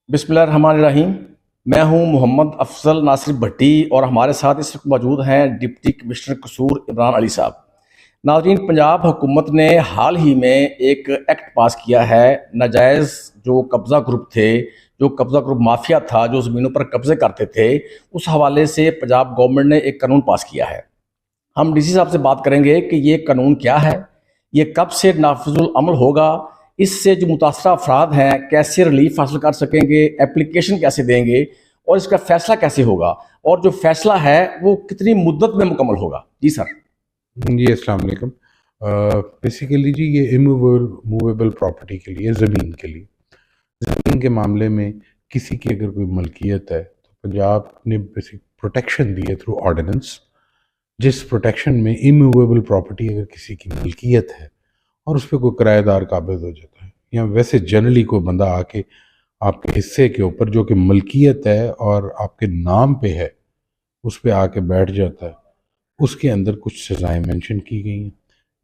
बिस्मिल्लाहिर्रहमानिर्रहीम। मैं हूं मोहम्मद अफजल नासिर भट्टी और हमारे साथ इस वक्त मौजूद हैं डिप्टी कमिश्नर कसूर इमरान अली साहब। नाज़रीन, पंजाब हुकूमत ने हाल ही में एक एक्ट पास किया है। नाजायज़ जो कब्ज़ा ग्रुप थे, जो कब्ज़ा ग्रुप माफिया था, जो ज़मीनों पर कब्ज़े करते थे, उस हवाले से पंजाब गवर्नमेंट ने एक कानून पास किया है। हम डीसी साहब से बात करेंगे कि ये कानून क्या है, ये कब से नाफिजुल अमल होगा, इससे जो मुतासरा अफराद हैं कैसे रिलीफ हासिल कर सकेंगे, एप्लीकेशन कैसे देंगे और इसका फैसला कैसे होगा, और जो फैसला है वो कितनी मुद्दत में मुकम्मल होगा। जी सर। जी अस्सलाम वालेकुम। बेसिकली जी ये इमूवेबल प्रॉपर्टी के लिए, ज़मीन के लिए, ज़मीन के मामले में किसी की अगर कोई मलकियत है तो पंजाब ने बेसिक प्रोटेक्शन दी है थ्रू ऑर्डिनेंस, जिस प्रोटेक्शन में इमूवेबल प्रॉपर्टी अगर किसी की मलकियत है और उस पर कोई किराएदार काबिज हो जाता है, या वैसे जनरली कोई बंदा आके आपके हिस्से के ऊपर जो कि मलकियत है और आपके नाम पे है उस पर आके बैठ जाता है, उसके अंदर कुछ सज़ाएं मेंशन की गई हैं।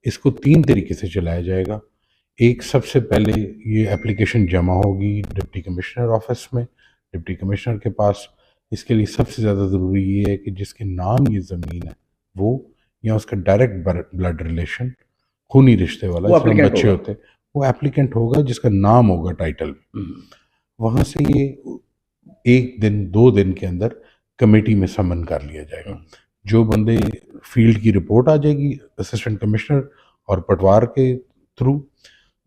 इसको 3 तरीके से चलाया जाएगा। एक, सबसे पहले ये एप्लीकेशन जमा होगी डिप्टी कमिश्नर ऑफिस में, डिप्टी कमिश्नर के पास। इसके लिए सबसे ज़्यादा ज़रूरी ये है कि जिसके नाम ये ज़मीन है वो, या उसका डायरेक्ट ब्लड रिलेशन, खूनी रिश्ते वाला, जिसमें बच्चे होते हैं, वो एप्लीकेंट होगा जिसका नाम होगा टाइटल में। वहाँ से ये 1 दिन 2 दिन के अंदर कमेटी में समन कर लिया जाएगा। जो बंदे, फील्ड की रिपोर्ट आ जाएगी असिस्टेंट कमिश्नर और पटवार के थ्रू,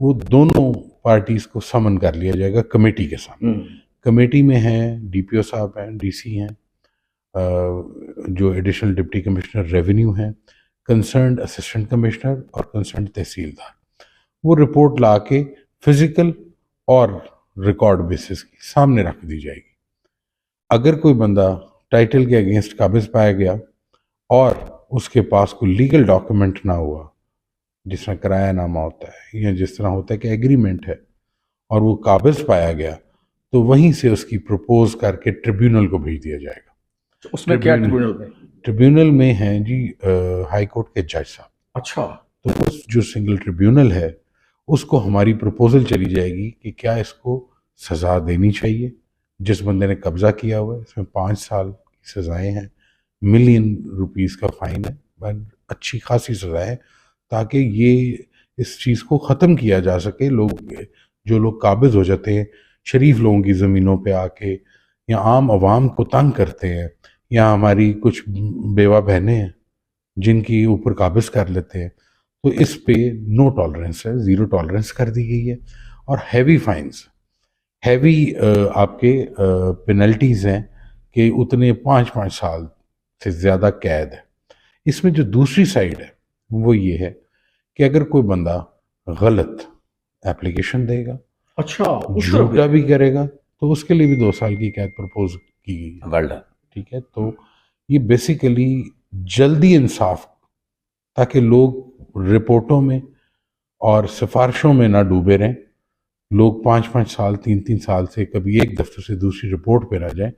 वो दोनों पार्टीज को समन कर लिया जाएगा कमेटी के सामने। कमेटी में हैं डीपीओ साहब हैं, डीसी हैं, जो एडिशनल डिप्टी कमिश्नर रेवेन्यू हैं, कंसर्न्ड असिस्टेंट कमिश्नर और कंसर्न्ड तहसीलदार। वो रिपोर्ट ला के फिजिकल और रिकॉर्ड बेसिस की सामने रख दी जाएगी। अगर कोई बंदा टाइटल के अगेंस्ट काबिज पाया गया और उसके पास कोई लीगल डॉक्यूमेंट ना हुआ, जिस तरह किरायानामा होता है या जिस तरह होता है कि एग्रीमेंट है, और वो काबिज पाया गया, तो वहीं से उसकी प्रपोज करके ट्रिब्यूनल को भेज दिया जाएगा। तो उसमें क्या ट्रिब्यूनल में हैं जी हाई कोर्ट के जज साहब। अच्छा। तो उस जो सिंगल ट्रिब्यूनल है उसको हमारी प्रपोजल चली जाएगी कि क्या इसको सज़ा देनी चाहिए। जिस बंदे ने कब्जा किया हुआ है, इसमें 5 साल की सज़ाएं हैं, $1 मिलियन का फ़ाइन है, अच्छी खासी सज़ा है, ताकि ये इस चीज़ को ख़त्म किया जा सके। जो लोग काबिज हो जाते हैं शरीफ लोगों की ज़मीनों पे आके, या आम आवाम को तंग करते हैं, या हमारी कुछ बेवा बहनें हैं जिनकी ऊपर काबिज कर लेते हैं, तो इस पे नो टॉलरेंस है, ज़ीरो टॉलरेंस कर दी गई है। और हैवी फाइन्स, हैवी आपके पेनल्टीज़ हैं कि उतने 5-5 साल से ज़्यादा कैद है। इसमें जो दूसरी साइड है वो ये है कि अगर कोई बंदा गलत एप्लीकेशन देगा, अच्छा, झूठा भी करेगा, तो उसके लिए भी 2 साल की कैद प्रपोज की गई है। ठीक है, तो ये बेसिकली जल्दी इंसाफ, ताकि लोग रिपोर्टों में और सिफारिशों में ना डूबे रहें। लोग 5-5 साल 3-3 साल से कभी एक दफ्तर से दूसरी रिपोर्ट पे ना जाए,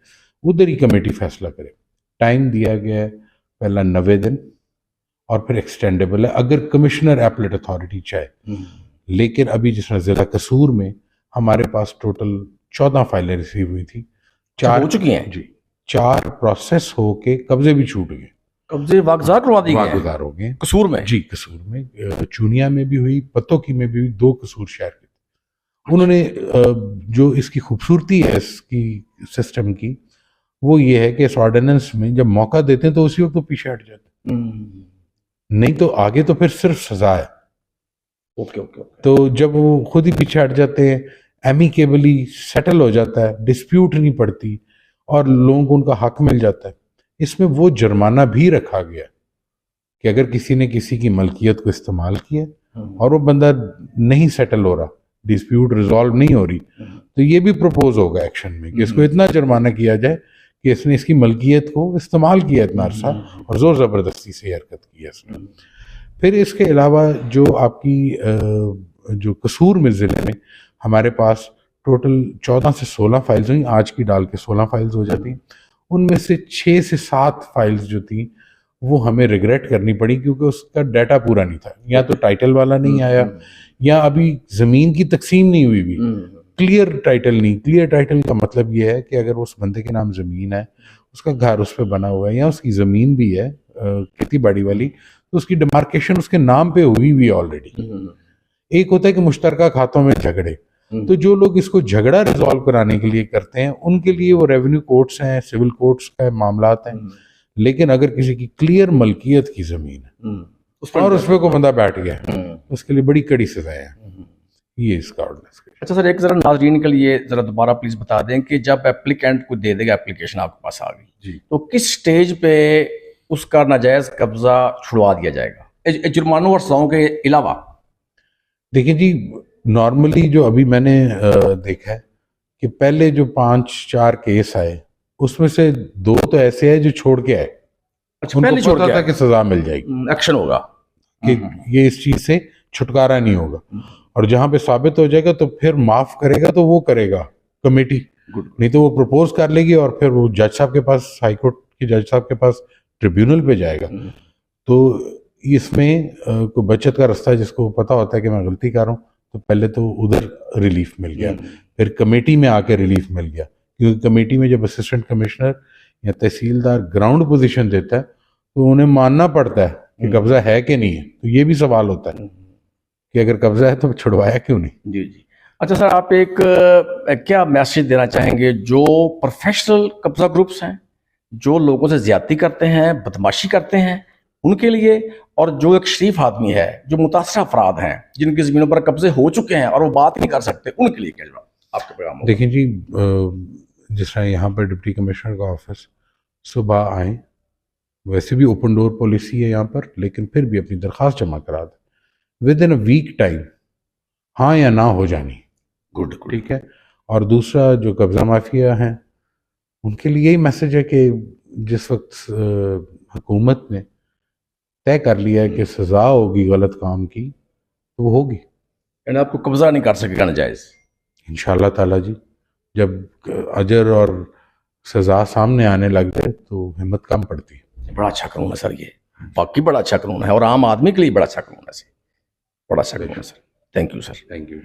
उधर ही कमेटी फैसला करे। टाइम दिया गया है पहला 90 दिन और फिर एक्सटेंडेबल है अगर कमिश्नर एपलेट अथॉरिटी चाहे। लेकिन अभी जिस तरह ज़िला कसूर में हमारे पास टोटल 14 फाइलें रिसीव हुई थी, 4 हो चुकी हैं जी, 4 प्रोसेस हो के कब्जे भी छूट गए, कब्जे वागजार करवा दिए गए, वागुजार हो गए कसूर में। जी, कसूर में, चूनिया में भी हुई, पत्तोकी में भी हुई, 2 कसूर शहर के। उन्होंने जो इसकी खूबसूरती है इसकी सिस्टम की, वो ये है कि इस ऑर्डिनेंस में जब मौका देते हैं तो उसी वक्त तो पीछे हट जाते हैं, नहीं तो आगे तो फिर सिर्फ सजा है। ओके। तो जब वो खुद ही पीछे हट जाते हैं, एमिकेबली सेटल हो जाता है, डिस्प्यूट नहीं पड़ती और लोगों को उनका हक मिल जाता है। इसमें वो जुर्माना भी रखा गया कि अगर किसी ने किसी की मलकियत को इस्तेमाल किया और वो बंदा नहीं सेटल हो रहा, डिस्प्यूट रिजॉल्व नहीं हो रही, तो ये भी प्रपोज होगा एक्शन में कि इसको इतना जुर्माना किया जाए कि इसने इसकी मलकियत को इस्तेमाल किया इतना अरसा और ज़ोर ज़बरदस्ती से हरकत की है इसने। फिर इसके अलावा जो आपकी जो कसूर में ज़िले में हमारे पास टोटल 14 से 16 फाइल्स हुई, आज की डाल के 16 फाइल्स हो जाती। उनमें से 6 से 7 फाइल्स जो थी वो हमें रिग्रेट करनी पड़ी क्योंकि उसका डाटा पूरा नहीं था, या तो टाइटल वाला नहीं आया, या अभी ज़मीन की तकसीम नहीं हुई भी, क्लियर टाइटल नहीं। क्लियर टाइटल का मतलब ये है कि अगर उस बंदे के नाम ज़मीन है, उसका घर उस पर बना हुआ है, या उसकी ज़मीन भी है खेती बाड़ी वाली, तो उसकी डिमार्केशन उसके नाम पे हुई हुई है ऑलरेडी। एक होता है कि मुश्तरका खातों में झगड़े, तो जो लोग इसको झगड़ा रिजॉल्व कराने के लिए करते हैं उनके लिए वो रेवेन्यू कोर्ट्स हैं, सिविल कोर्ट्स का मामला हैं। लेकिन अगर किसी की क्लियर मलकियत की ज़मीन है और उस पर कोई बंदा बैठ गया, उसके लिए बड़ी कड़ी सजाएं हैं। ये इसका ऑर्डिनेंस। अच्छा सर, एक जरा नाजरीन के लिए जरा दोबारा प्लीज बता दें कि जब एप्लीकेंट को दे देगा, एप्लीकेशन आपके पास आ गई जी, तो किस स्टेज पे उसका नाजायज कब्जा छुड़वा दिया जाएगा जुर्मानों और सजाओं के अलावा? देखिए जी, नॉर्मली जो अभी मैंने देखा है कि पहले जो 5-4 केस आए उसमें से 2 तो ऐसे हैं जो छोड़ के आए। अच्छा, उनको पहले छोड़ पता के था आए। कि सजा मिल जाएगी, एक्शन होगा कि ये इस चीज से छुटकारा नहीं होगा, और जहां पे साबित हो जाएगा तो फिर माफ करेगा, तो वो करेगा कमेटी, नहीं तो वो प्रपोज कर लेगी और फिर वो जज साहब के पास, हाई कोर्ट के जज साहब के पास, ट्रिब्यूनल पे जाएगा। तो इसमें कोई बचत का रास्ता है, जिसको पता होता है कि मैं गलती कर रहा हूँ, तो पहले तो उधर रिलीफ मिल गया, फिर कमेटी में आके रिलीफ मिल गया, क्योंकि कमेटी में जब असिस्टेंट कमिश्नर या तहसीलदार ग्राउंड पोजीशन देता है तो उन्हें मानना पड़ता है कि कब्जा है कि नहीं है। तो ये भी सवाल होता है कि अगर कब्जा है तो छुड़वाया क्यों नहीं। जी जी। अच्छा सर, आप एक क्या मैसेज देना चाहेंगे जो प्रोफेशनल कब्जा ग्रुप्स हैं, जो लोगों से ज्यादती करते हैं, बदमाशी करते हैं, उनके लिए, और जो एक शरीफ आदमी है, जो मुतासर अफराद हैं जिनकी जमीनों पर कब्जे हो चुके हैं और वो बात नहीं कर सकते, उनके लिए क्या जवाब आपका पैगाम होगा? देखिए जी, जिस तरह यहाँ पर डिप्टी कमिश्नर का ऑफिस सुबह आए, वैसे भी ओपन डोर पॉलिसी है यहाँ पर, लेकिन फिर भी अपनी दरख्वास्त जमा करा दें within a week time, हाँ या ना हो जानी। गुड, ठीक है। और दूसरा, जो कब्जा माफिया हैं उनके लिए यही मैसेज है कि जिस वक्त हुकूमत ने तय कर लिया है कि सजा होगी गलत काम की, तो वो होगी यानी आपको कब्जा नहीं कर सकेगा नाजायज। इंशाल्लाह ताला जी। जब अजर और सजा सामने आने लग जाए तो हिम्मत कम पड़ती है। बड़ा अच्छा कानून है सर, ये वाकई बड़ा अच्छा कानून है, और आम आदमी के लिए बड़ा अच्छा कानून है, बड़ा अच्छा कानून है sir. Thank you sir. Thank you.